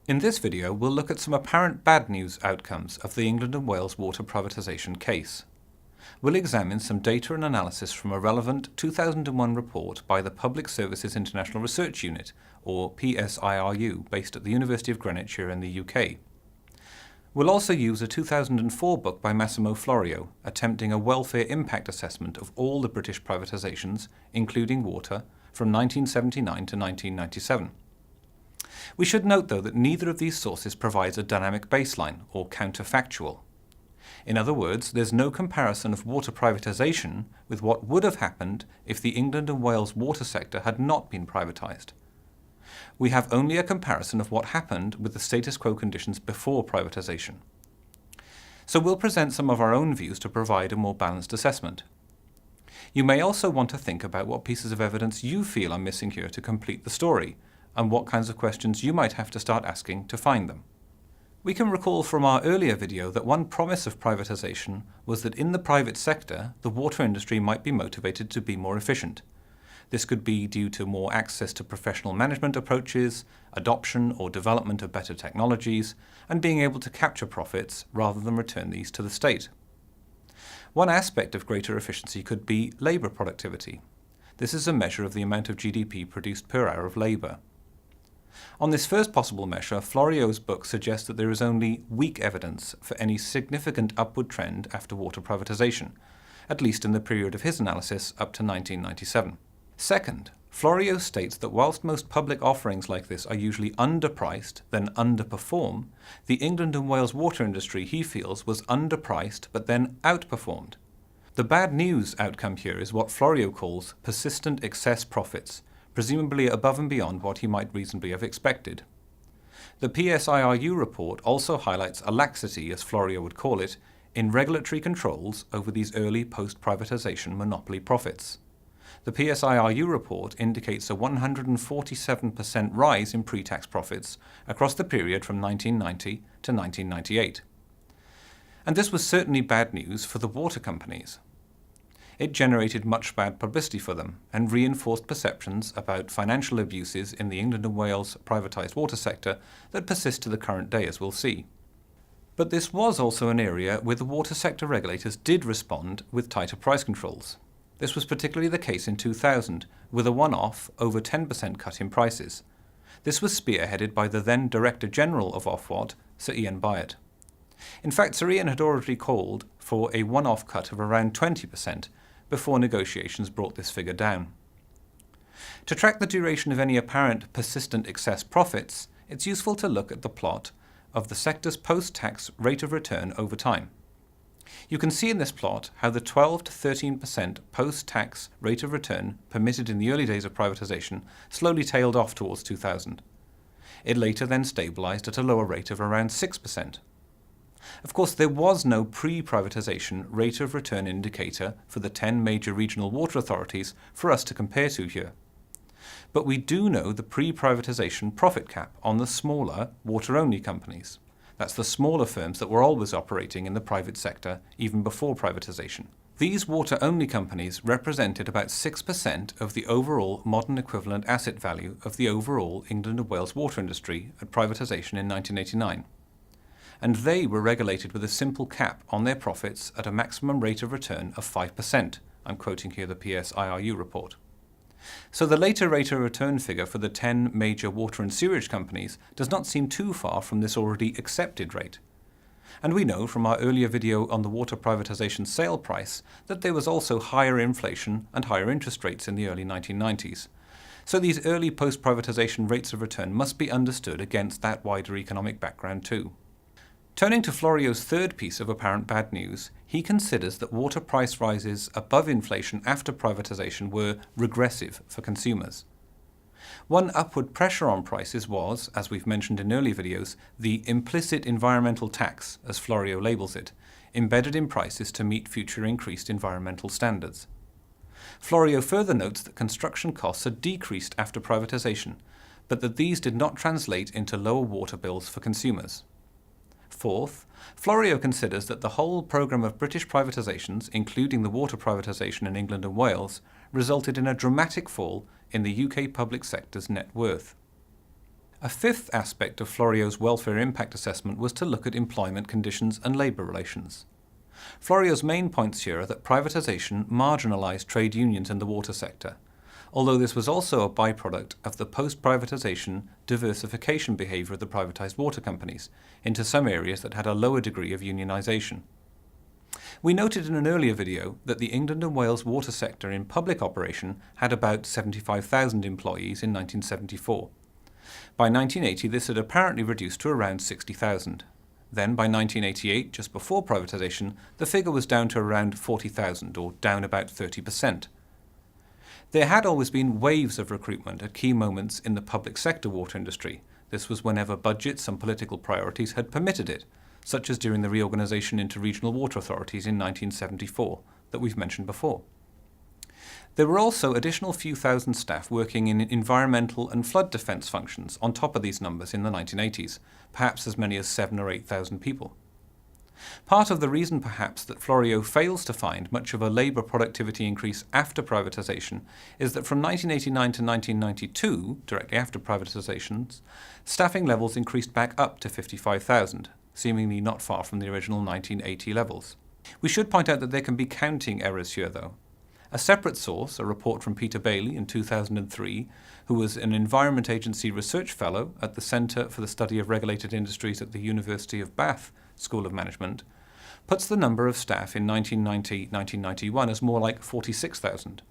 In this video, we'll look at some apparent bad news outcomes of the England and Wales water privatisation case. We'll examine some data and analysis from a relevant 2001 report by the Public Services International Research Unit, or PSIRU, based at the University of Greenwich here in the UK. We'll also use a 2004 book by Massimo Florio, attempting a welfare impact assessment of all the British privatisations, including water, from 1979 to 1997. We should note, though, that neither of these sources provides a dynamic baseline, or counterfactual. In other words, there's no comparison of water privatisation with what would have happened if the England and Wales water sector had not been privatised. We have only a comparison of what happened with the status quo conditions before privatisation. So we'll present some of our own views to provide a more balanced assessment. You may also want to think about what pieces of evidence you feel are missing here to complete the story, and what kinds of questions you might have to start asking to find them. We can recall from our earlier video that one promise of privatisation was that in the private sector, the water industry might be motivated to be more efficient. This could be due to more access to professional management approaches, adoption or development of better technologies, and being able to capture profits rather than return these to the state. One aspect of greater efficiency could be labour productivity. This is a measure of the amount of GDP produced per hour of labour. On this first possible measure, Florio's book suggests that there is only weak evidence for any significant upward trend after water privatisation, at least in the period of his analysis up to 1997. Second, Florio states that whilst most public offerings like this are usually underpriced, then underperform, the England and Wales water industry, he feels, was underpriced but then outperformed. The bad news outcome here is what Florio calls persistent excess profits, presumably above and beyond what he might reasonably have expected. The PSIRU report also highlights a laxity, as Florio would call it, in regulatory controls over these early post-privatisation monopoly profits. The PSIRU report indicates a 147% rise in pre-tax profits across the period from 1990 to 1998. And this was certainly bad news for the water companies. It generated much bad publicity for them and reinforced perceptions about financial abuses in the England and Wales privatised water sector that persist to the current day, as we'll see. But this was also an area where the water sector regulators did respond with tighter price controls. This was particularly the case in 2000, with a one-off, over 10% cut in prices. This was spearheaded by the then Director General of Ofwat, Sir Ian Byatt. In fact, Sir Ian had already called for a one-off cut of around 20%, before negotiations brought this figure down. To track the duration of any apparent persistent excess profits, it's useful to look at the plot of the sector's post-tax rate of return over time. You can see in this plot how the 12 to 13% post-tax rate of return permitted in the early days of privatisation slowly tailed off towards 2000. It later then stabilised at a lower rate of around 6%. Of course, there was no pre-privatisation rate of return indicator for the 10 major regional water authorities for us to compare to here. But we do know the pre-privatisation profit cap on the smaller water-only companies. That's the smaller firms that were always operating in the private sector even before privatisation. These water-only companies represented about 6% of the overall modern equivalent asset value of the overall England and Wales water industry at privatisation in 1989. And they were regulated with a simple cap on their profits at a maximum rate of return of 5%. I'm quoting here the PSIRU report. So the later rate of return figure for the 10 major water and sewerage companies does not seem too far from this already accepted rate. And we know from our earlier video on the water privatisation sale price that there was also higher inflation and higher interest rates in the early 1990s. So these early post-privatisation rates of return must be understood against that wider economic background too. Turning to Florio's third piece of apparent bad news, he considers that water price rises above inflation after privatisation were regressive for consumers. One upward pressure on prices was, as we've mentioned in earlier videos, the implicit environmental tax, as Florio labels it, embedded in prices to meet future increased environmental standards. Florio further notes that construction costs had decreased after privatisation, but that these did not translate into lower water bills for consumers. Fourth, Florio considers that the whole programme of British privatisations, including the water privatisation in England and Wales, resulted in a dramatic fall in the UK public sector's net worth. A fifth aspect of Florio's welfare impact assessment was to look at employment conditions and labour relations. Florio's main points here are that privatisation marginalised trade unions in the water sector, although this was also a byproduct of the post-privatisation diversification behaviour of the privatised water companies into some areas that had a lower degree of unionisation. We noted in an earlier video that the England and Wales water sector in public operation had about 75,000 employees in 1974. By 1980 this had apparently reduced to around 60,000. Then by 1988, just before privatisation, the figure was down to around 40,000, or down about 30%. There had always been waves of recruitment at key moments in the public sector water industry. This was whenever budgets and political priorities had permitted it, such as during the reorganisation into regional water authorities in 1974, that we've mentioned before. There were also additional few thousand staff working in environmental and flood defence functions on top of these numbers in the 1980s, perhaps as many as 7,000 or 8,000 people. Part of the reason perhaps that Florio fails to find much of a labour productivity increase after privatisation is that from 1989 to 1992, directly after privatisations, staffing levels increased back up to 55,000, seemingly not far from the original 1980 levels. We should point out that there can be counting errors here though. A separate source, a report from Peter Bailey in 2003, who was an Environment Agency Research Fellow at the Centre for the Study of Regulated Industries at the University of Bath School of Management, puts the number of staff in 1990-1991 as more like 46,000.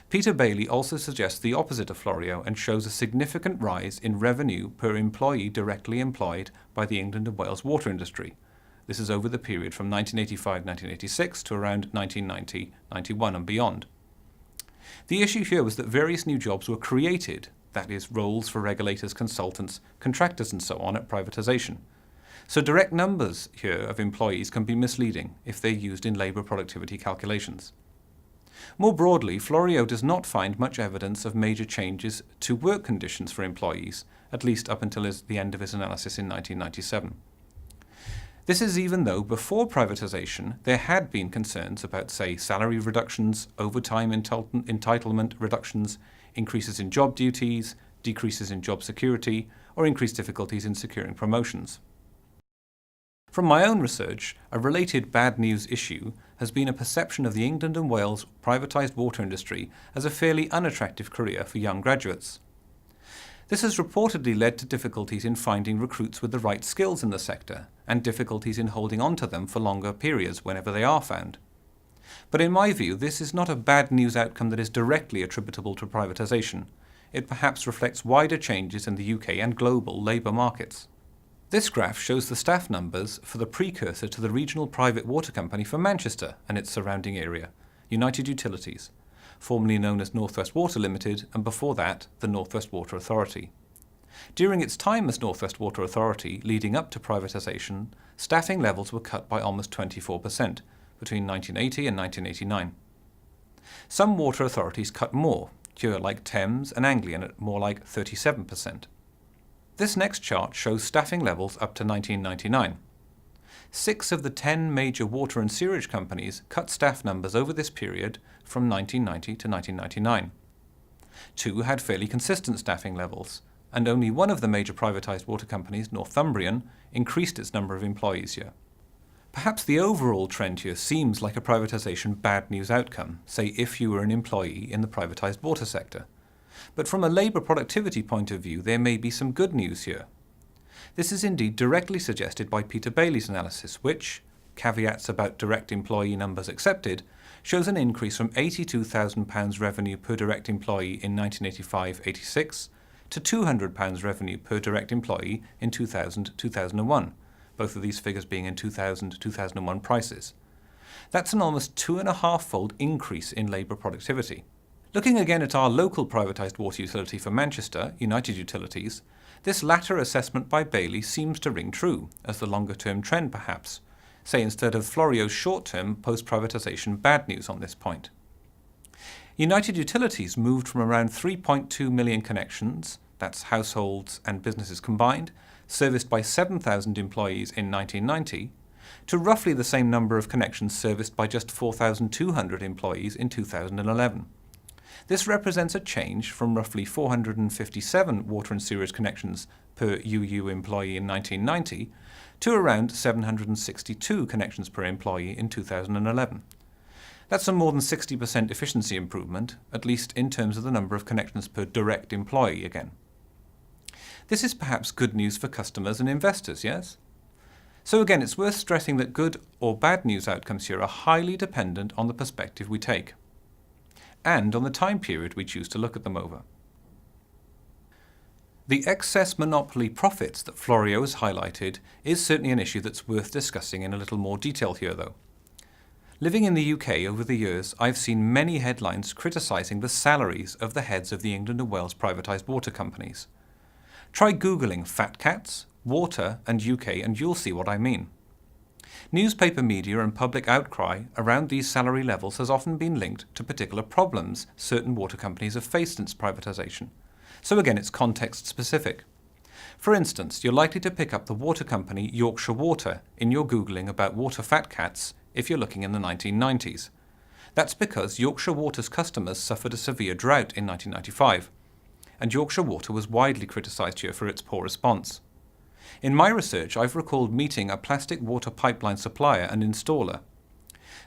Peter Bailey also suggests the opposite of Florio and shows a significant rise in revenue per employee directly employed by the England and Wales water industry. This is over the period from 1985-1986 to around 1990-91 and beyond. The issue here was that various new jobs were created, that is, roles for regulators, consultants, contractors and so on at privatisation. So direct numbers here of employees can be misleading if they're used in labour productivity calculations. More broadly, Florio does not find much evidence of major changes to work conditions for employees, at least up until the end of his analysis in 1997. This is even though before privatisation there had been concerns about, say, salary reductions, overtime entitlement reductions, increases in job duties, decreases in job security, or increased difficulties in securing promotions. From my own research, a related bad news issue has been a perception of the England and Wales privatised water industry as a fairly unattractive career for young graduates. This has reportedly led to difficulties in finding recruits with the right skills in the sector, and difficulties in holding on to them for longer periods whenever they are found. But in my view, this is not a bad news outcome that is directly attributable to privatisation. It perhaps reflects wider changes in the UK and global labour markets. This graph shows the staff numbers for the precursor to the regional private water company for Manchester and its surrounding area, United Utilities, formerly known as North West Water Limited, and before that, the North West Water Authority. During its time as North West Water Authority, leading up to privatisation, staffing levels were cut by almost 24% between 1980 and 1989. Some water authorities cut more, here like Thames and Anglian at more like 37%. This next chart shows staffing levels up to 1999. 6 of the 10 major water and sewerage companies cut staff numbers over this period from 1990 to 1999. 2 had fairly consistent staffing levels, and only one of the major privatised water companies, Northumbrian, increased its number of employees here. Perhaps the overall trend here seems like a privatisation bad news outcome, say if you were an employee in the privatised water sector. But from a labour productivity point of view, there may be some good news here. This is indeed directly suggested by Peter Bailey's analysis, which, caveats about direct employee numbers accepted, shows an increase from £82,000 revenue per direct employee in 1985-86 to £200 revenue per direct employee in 2000-2001, both of these figures being in 2000-2001 prices. That's an almost 2.5-fold increase in labour productivity. Looking again at our local privatised water utility for Manchester, United Utilities, this latter assessment by Bailey seems to ring true, as the longer-term trend perhaps, say instead of Florio's short-term post-privatisation bad news on this point. United Utilities moved from around 3.2 million connections, that's households and businesses combined, serviced by 7,000 employees in 1990, to roughly the same number of connections serviced by just 4,200 employees in 2011. This represents a change from roughly 457 water and sewerage connections per UU employee in 1990 to around 762 connections per employee in 2011. That's a more than 60% efficiency improvement, at least in terms of the number of connections per direct employee again. This is perhaps good news for customers and investors, yes? So again, it's worth stressing that good or bad news outcomes here are highly dependent on the perspective we take, and on the time period we choose to look at them over. The excess monopoly profits that Florio has highlighted is certainly an issue that's worth discussing in a little more detail here, though. Living in the UK over the years, I've seen many headlines criticising the salaries of the heads of the England and Wales privatised water companies. Try Googling fat cats, water and UK and you'll see what I mean. Newspaper media and public outcry around these salary levels has often been linked to particular problems certain water companies have faced since privatisation. So again, it's context specific. For instance, you're likely to pick up the water company Yorkshire Water in your Googling about water fat cats if you're looking in the 1990s. That's because Yorkshire Water's customers suffered a severe drought in 1995, and Yorkshire Water was widely criticised here for its poor response. In my research, I've recalled meeting a plastic water pipeline supplier and installer.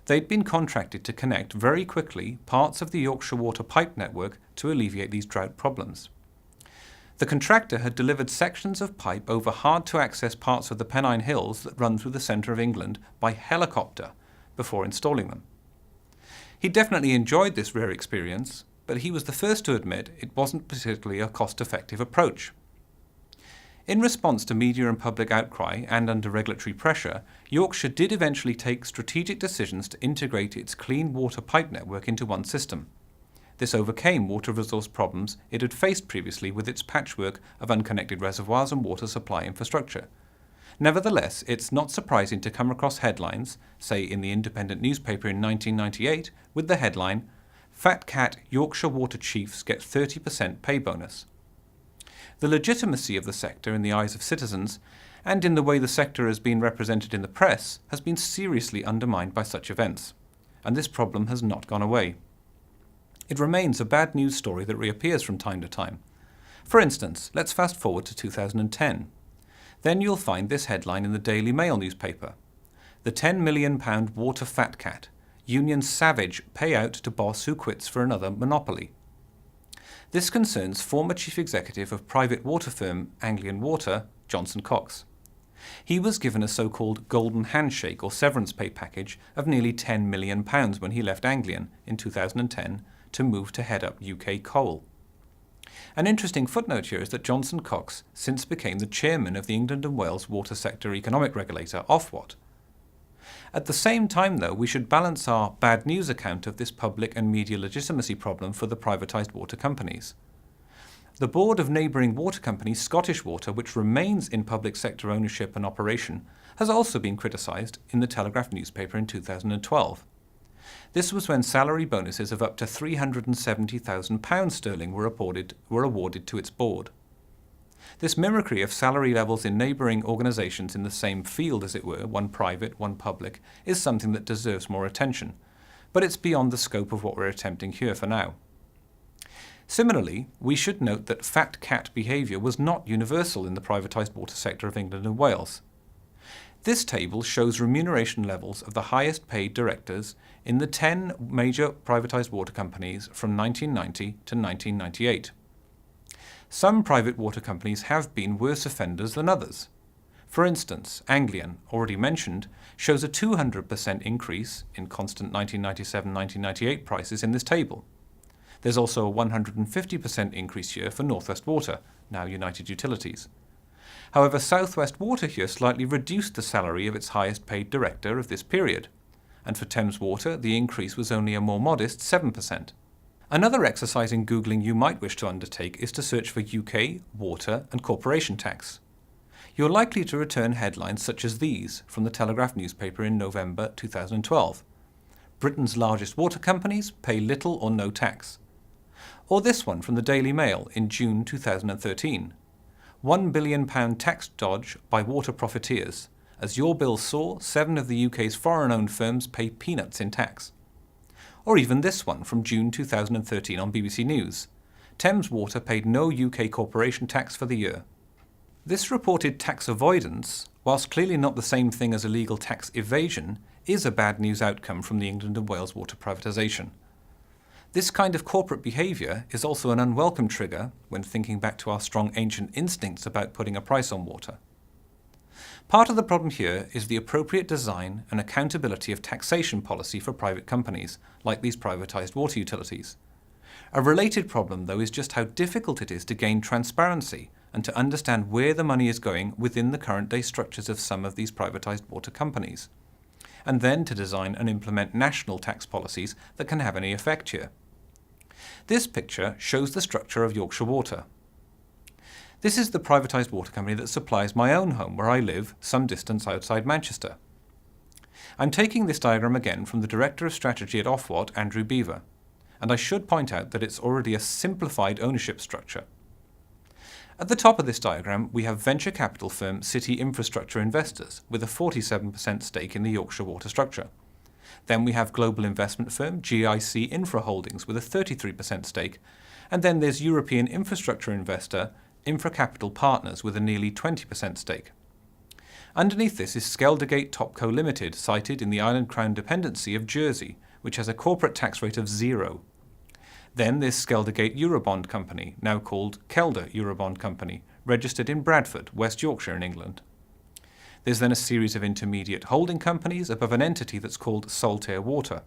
They'd been contracted to connect very quickly parts of the Yorkshire Water pipe network to alleviate these drought problems. The contractor had delivered sections of pipe over hard-to-access parts of the Pennine Hills that run through the centre of England by helicopter before installing them. He definitely enjoyed this rare experience, but he was the first to admit it wasn't particularly a cost-effective approach. In response to media and public outcry and under regulatory pressure, Yorkshire did eventually take strategic decisions to integrate its clean water pipe network into one system. This overcame water resource problems it had faced previously with its patchwork of unconnected reservoirs and water supply infrastructure. Nevertheless, it's not surprising to come across headlines, say in the Independent newspaper in 1998, with the headline, "Fat Cat Yorkshire Water Chiefs Get 30% Pay Bonus." The legitimacy of the sector in the eyes of citizens, and in the way the sector has been represented in the press, has been seriously undermined by such events, and this problem has not gone away. It remains a bad news story that reappears from time to time. For instance, let's fast forward to 2010. Then you'll find this headline in the Daily Mail newspaper. The £10 million water fat cat. Union savage payout to boss who quits for another monopoly. This concerns former chief executive of private water firm Anglian Water, Johnson Cox. He was given a so-called golden handshake or severance pay package of nearly £10 million when he left Anglian in 2010 to move to head up UK Coal. An interesting footnote here is that Johnson Cox since became the chairman of the England and Wales water sector economic regulator, Ofwat. At the same time, though, we should balance our bad news account of this public and media legitimacy problem for the privatised water companies. The board of neighbouring water company Scottish Water, which remains in public sector ownership and operation, has also been criticised in the Telegraph newspaper in 2012. This was when salary bonuses of up to £370,000 sterling were awarded to its board. This mimicry of salary levels in neighbouring organisations in the same field, as it were, one private, one public, is something that deserves more attention, but it's beyond the scope of what we're attempting here for now. Similarly, we should note that fat cat behaviour was not universal in the privatised water sector of England and Wales. This table shows remuneration levels of the highest paid directors in the 10 major privatised water companies from 1990 to 1998. Some private water companies have been worse offenders than others. For instance, Anglian, already mentioned, shows a 200% increase in constant 1997-1998 prices in this table. There's also a 150% increase here for North West Water, now United Utilities. However, South West Water here slightly reduced the salary of its highest paid director of this period, and for Thames Water the increase was only a more modest 7%. Another exercise in Googling you might wish to undertake is to search for UK, water and corporation tax. You're likely to return headlines such as these from the Telegraph newspaper in November 2012. Britain's largest water companies pay little or no tax. Or this one from the Daily Mail in June 2013. £1 billion tax dodge by water profiteers. As your bill saw, 7 of the UK's foreign-owned firms pay peanuts in tax. Or even this one from June 2013 on BBC News. Thames Water paid no UK corporation tax for the year. This reported tax avoidance, whilst clearly not the same thing as illegal tax evasion, is a bad news outcome from the England and Wales water privatisation. This kind of corporate behaviour is also an unwelcome trigger when thinking back to our strong ancient instincts about putting a price on water. Part of the problem here is the appropriate design and accountability of taxation policy for private companies, like these privatised water utilities. A related problem, though, is just how difficult it is to gain transparency and to understand where the money is going within the current-day structures of some of these privatised water companies, and then to design and implement national tax policies that can have any effect here. This picture shows the structure of Yorkshire Water. This is the privatised water company that supplies my own home where I live, some distance outside Manchester. I'm taking this diagram again from the Director of Strategy at Ofwat, Andrew Beaver, and I should point out that it's already a simplified ownership structure. At the top of this diagram, we have venture capital firm City Infrastructure Investors with a 47% stake in the Yorkshire Water structure. Then we have global investment firm GIC Infra Holdings with a 33% stake, and then there's European infrastructure investor Infra Capital Partners with a nearly 20% stake. Underneath this is Skeldergate Topco Limited, cited in the Island Crown Dependency of Jersey, which has a corporate tax rate of 0. Then there's Skeldergate Eurobond Company, now called Kelder Eurobond Company, registered in Bradford, West Yorkshire in England. There's then a series of intermediate holding companies above an entity that's called Saltaire Water.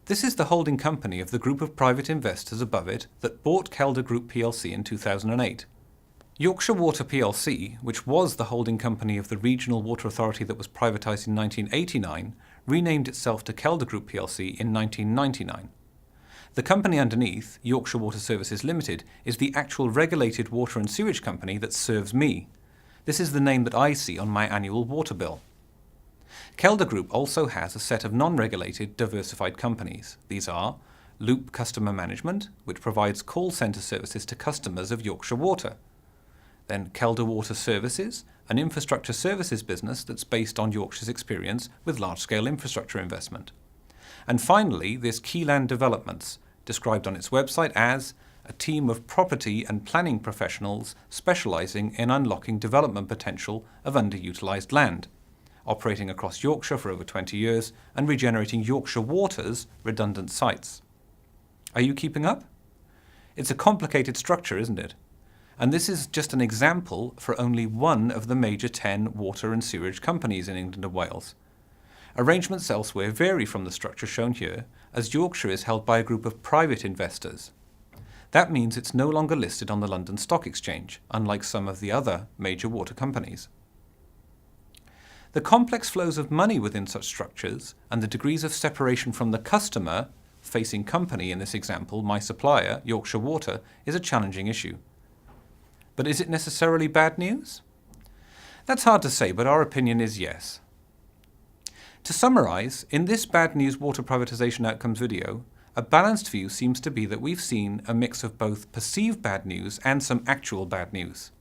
This is the holding company of the group of private investors above it that bought Kelder Group plc in 2008. Yorkshire Water plc, which was the holding company of the regional water authority that was privatised in 1989, renamed itself to Kelder Group plc in 1999. The company underneath, Yorkshire Water Services Limited, is the actual regulated water and sewage company that serves me. This is the name that I see on my annual water bill. Kelder Group also has a set of non-regulated diversified companies. These are Loop Customer Management, which provides call centre services to customers of Yorkshire Water. Then Kelder Water Services, an infrastructure services business that's based on Yorkshire's experience with large-scale infrastructure investment. And finally, there's Keyland Developments, described on its website as a team of property and planning professionals specialising in unlocking development potential of underutilised land, operating across Yorkshire for over 20 years and regenerating Yorkshire Water's redundant sites. Are you keeping up? It's a complicated structure, isn't it? And this is just an example for only one of the major 10 water and sewerage companies in England and Wales. Arrangements elsewhere vary from the structure shown here, as Yorkshire is held by a group of private investors. That means it's no longer listed on the London Stock Exchange, unlike some of the other major water companies. The complex flows of money within such structures, and the degrees of separation from the customer, facing company in this example, my supplier, Yorkshire Water, is a challenging issue. But is it necessarily bad news? That's hard to say, but our opinion is yes. To summarise, in this bad news water privatisation outcomes video, a balanced view seems to be that we've seen a mix of both perceived bad news and some actual bad news.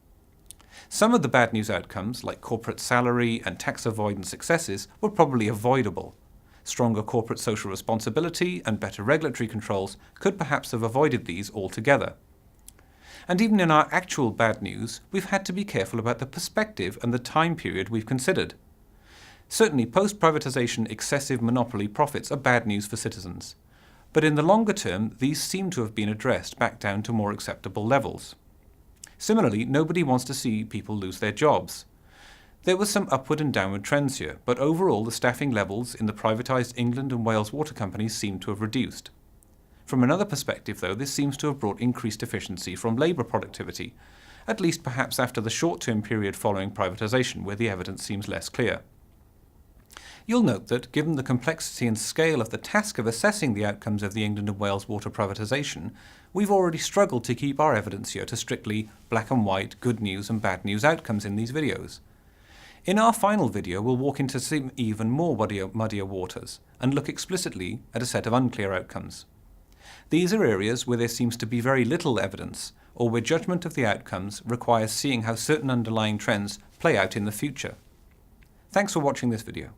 Some of the bad news outcomes, like corporate salary and tax avoidance successes, were probably avoidable. Stronger corporate social responsibility and better regulatory controls could perhaps have avoided these altogether. And even in our actual bad news, we've had to be careful about the perspective and the time period we've considered. Certainly, post-privatisation excessive monopoly profits are bad news for citizens. But in the longer term, these seem to have been addressed back down to more acceptable levels. Similarly, nobody wants to see people lose their jobs. There were some upward and downward trends here, but overall the staffing levels in the privatised England and Wales water companies seem to have reduced. From another perspective, though, this seems to have brought increased efficiency from labour productivity, at least perhaps after the short-term period following privatisation, where the evidence seems less clear. You'll note that, given the complexity and scale of the task of assessing the outcomes of the England and Wales water privatisation, we've already struggled to keep our evidence here to strictly black and white, good news and bad news outcomes in these videos. In our final video, we'll walk into some even more muddier waters and look explicitly at a set of unclear outcomes. These are areas where there seems to be very little evidence, or where judgment of the outcomes requires seeing how certain underlying trends play out in the future. Thanks for watching this video.